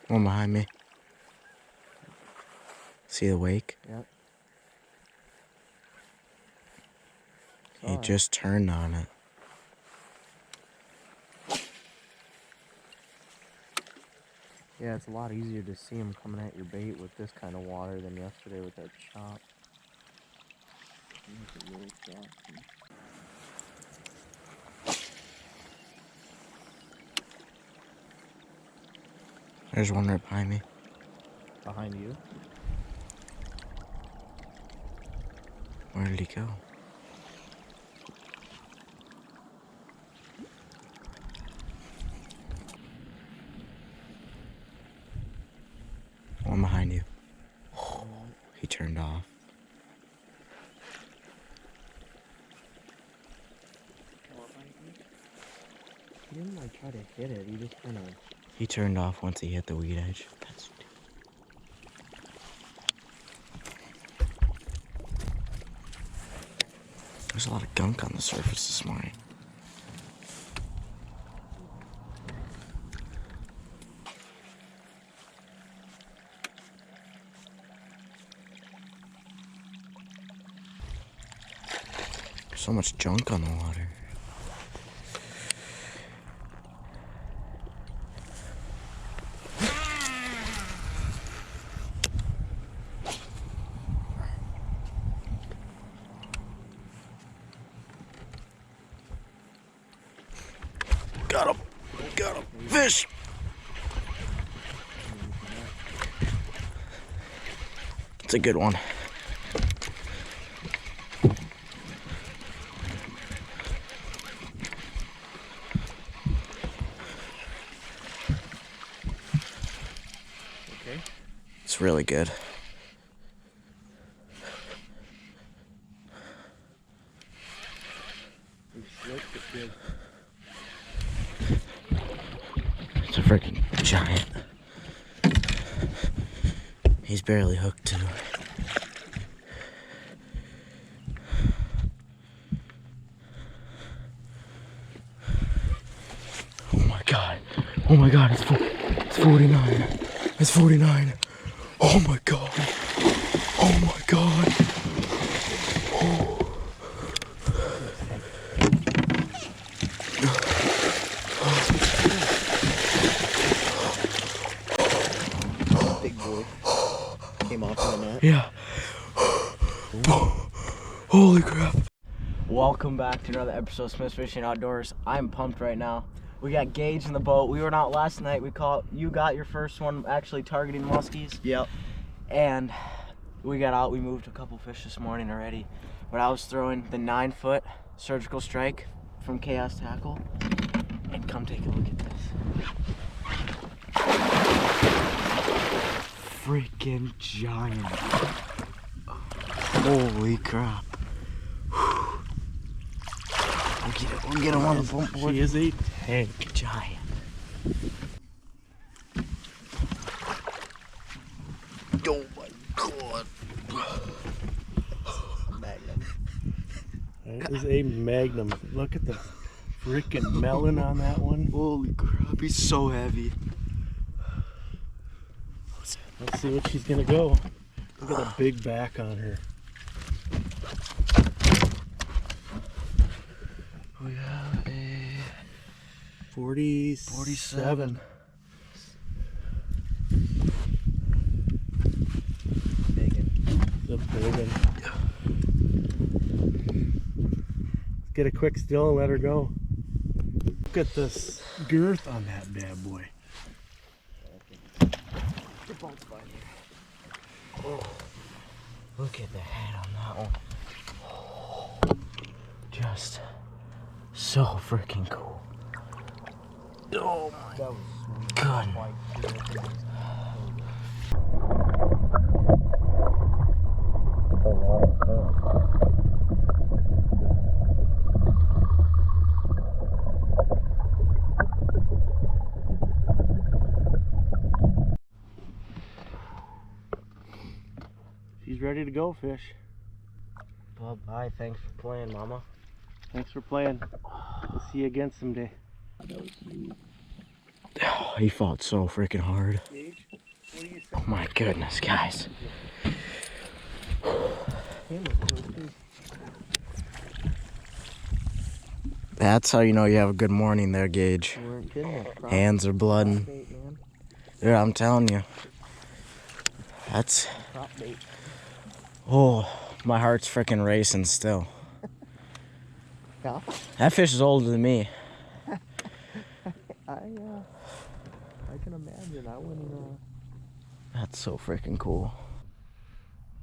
One behind me. See the wake? Yep. He just turned on it. Yeah, it's a lot easier to see him coming at your bait with this kind of water than yesterday with that chop. There's one right behind me. Behind you? Where did he go? One behind you. He turned off. He didn't like try to hit it, he just kind of... He turned off once he hit the weed edge. There's a lot of gunk on the surface this morning. So much junk on the water. Got him! Got him! Fish! It's a good one. Okay. It's really good. It's a freaking giant. He's barely hooked too. Oh my god. Oh my god, it's 49. It's 49. Oh my god. Oh my god. Oh. Big boy. Came off on that. Yeah. Holy crap. Welcome back to another episode of Smith's Fishing Outdoors. I'm pumped right now. We got Gage in the boat. We were out last night. You got your first one actually targeting muskies. Yep. And we got out. We moved a couple fish this morning already. But I was throwing the 9-foot surgical strike from Chaos Tackle. And come take a look at this. Freaking giant. Holy crap. We'll get him on the bump board. She is a tank. Giant. Oh my god. Magnum. That is a magnum. Look at the freaking melon on that one. Holy crap, he's so heavy. Let's see what she's gonna go. Look at the big back on her. We have a 47. Bacon. The big one. Let's get a quick still and let her go. Look at this girth on that bad boy. The boat's by here. Oh, look at the head on that one. Oh, just so freaking cool. Oh my god. She's ready to go, fish. Bye-bye. Thanks for playing, Mama. Thanks for playing. We'll see you again someday. Oh, he fought so freaking hard. Oh my goodness, guys. That's how you know you have a good morning there, Gage. Hands are blooding. Dude, I'm telling you. That's... Oh, my heart's freaking racing still. Yeah. That fish is older than me. I can imagine. I wouldn't. That's so freaking cool.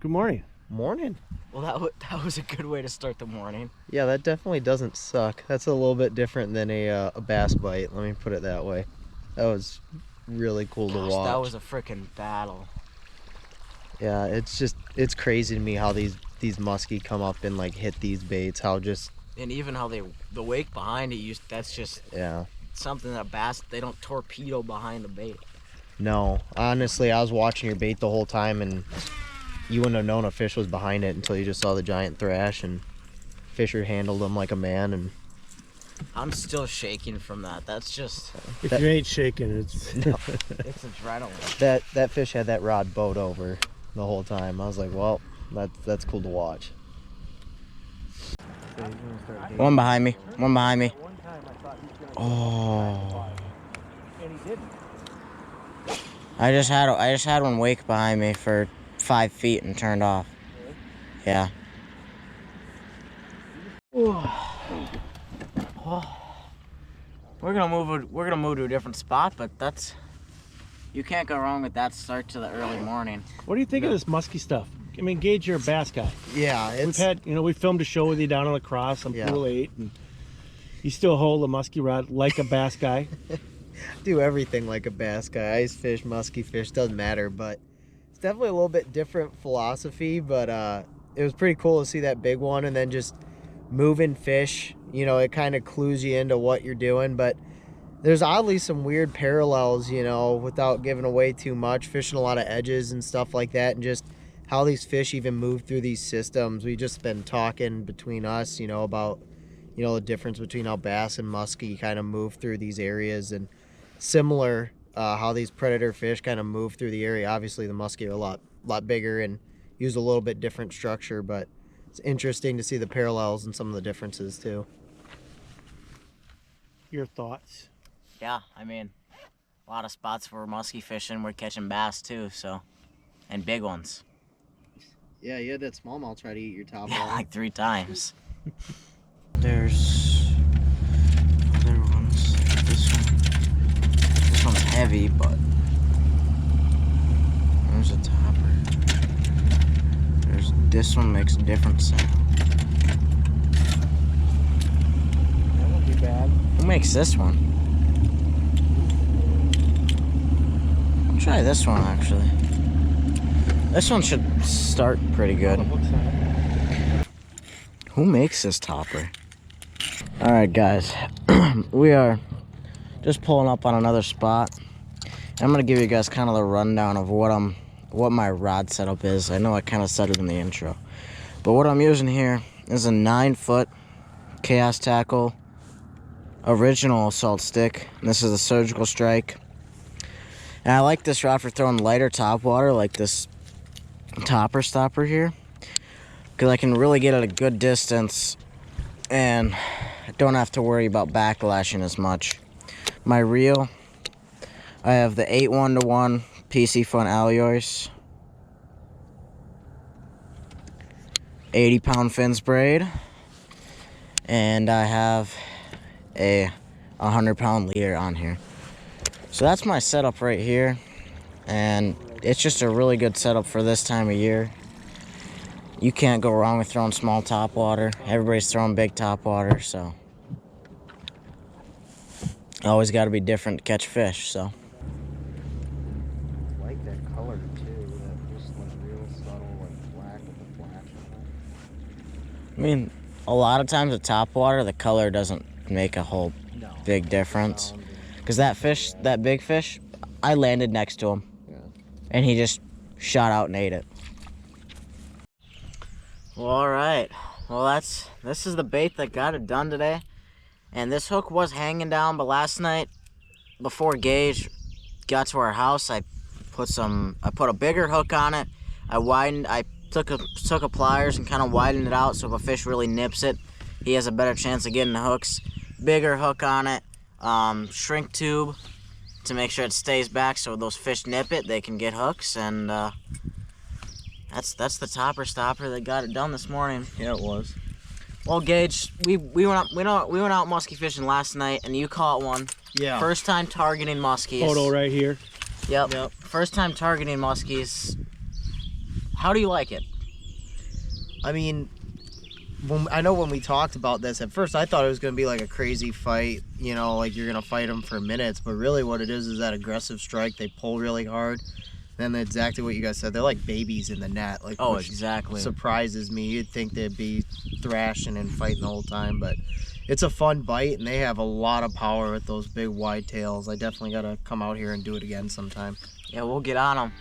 Good morning. Morning. Well, that was a good way to start the morning. Yeah, that definitely doesn't suck. That's a little bit different than a bass bite. Let me put it that way. That was really cool to watch. That was a freaking battle. Yeah, it's crazy to me how these muskie come up and like hit these baits. How just And even how the wake behind it, that's just something that bass, they don't torpedo behind the bait. No, honestly, I was watching your bait the whole time, and you wouldn't have known a fish was behind it until you just saw the giant thrash, and Fisher handled him like a man. And I'm still shaking from that. That's just... If you ain't shaking, it's... no, It's adrenaline. that fish had that rod bowed over the whole time. I was like, well, that's cool to watch. One behind me. One behind me. Oh. I just had one wake behind me for 5 feet and turned off. Yeah. We're gonna move to a different spot, but you can't go wrong with that start to the early morning. What do you think of this musky stuff? I mean, Gage, you're a bass guy. Yeah, We filmed a show with you down on LaCrosse on Pool 8, and you still hold a musky rod like a bass guy. do everything like a bass guy. Ice fish, musky fish, doesn't matter. But it's definitely a little bit different philosophy. But it was pretty cool to see that big one, and then just moving fish. You know, it kind of clues you into what you're doing. But there's oddly some weird parallels, you know, without giving away too much. Fishing a lot of edges and stuff like that, and just how these fish even move through these systems. We've just been talking between us, you know, about, you know, the difference between how bass and muskie kind of move through these areas, and similar how these predator fish kind of move through the area. Obviously the muskie are a lot bigger and use a little bit different structure, but it's interesting to see the parallels and some of the differences too. Your thoughts? Yeah, I mean, a lot of spots where we're musky fishing, we're catching bass too, so, and big ones. Yeah, you had that smallmouth try to eat your top Yeah, water. like 3 times. There's other ones. This one's heavy, but there's a topper. This one makes a different sound. That won't be bad. Who makes this one? I'll try this one actually. This one should start pretty good. Who makes this topper? Alright guys, we are just pulling up on another spot. I'm gonna give you guys kind of the rundown of what my rod setup is. I know I kind of said it in the intro, but what I'm using here is a 9-foot Chaos Tackle original assault stick. And this is a surgical strike. And I like this rod for throwing lighter topwater, like this topper stopper here, because I can really get at a good distance and I don't have to worry about backlashing as much. My reel, I have the 8-1-1 PC Fun alloys, 80-pound fins braid, and I have a 100-pound leader on here. So that's my setup right here, and it's just a really good setup for this time of year. You can't go wrong with throwing small topwater. Everybody's throwing big topwater, so always got to be different to catch fish. So I like that color too, that just like real subtle like black with the flash. I mean, a lot of times with topwater, the color doesn't make a whole big difference. Because that big fish, I landed next to him, and he just shot out and ate it. Well, all right. Well, this is the bait that got it done today. And this hook was hanging down, but last night before Gage got to our house, I put a bigger hook on it. I took a pliers and kind of widened it out so if a fish really nips it, he has a better chance of getting the hooks. Bigger hook on it, shrink tube to make sure it stays back so those fish nip it, they can get hooks, and that's the topper stopper that got it done this morning. Yeah, it was. Well, Gage, we went out musky fishing last night, and you caught one. Yeah. First time targeting muskies. Photo right here. Yep. First time targeting muskies. How do you like it? I mean, I know when we talked about this, at first I thought it was going to be like a crazy fight, you know, like you're going to fight them for minutes, but really what it is that aggressive strike. They pull really hard. Then exactly what you guys said, they're like babies in the net. Like, Oh, exactly. Surprises me. You'd think they'd be thrashing and fighting the whole time, but it's a fun bite, and they have a lot of power with those big wide tails. I definitely got to come out here and do it again sometime. Yeah, we'll get on them.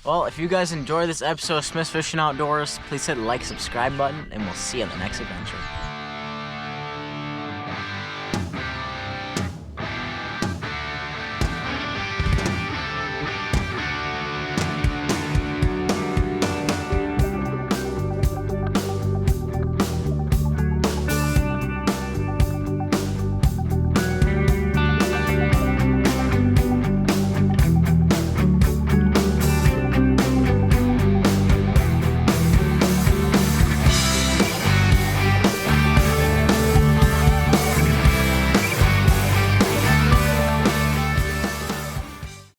Well, if you guys enjoy this episode of Smith's Fishing Outdoors, please hit the like, subscribe button, and we'll see you in the next adventure.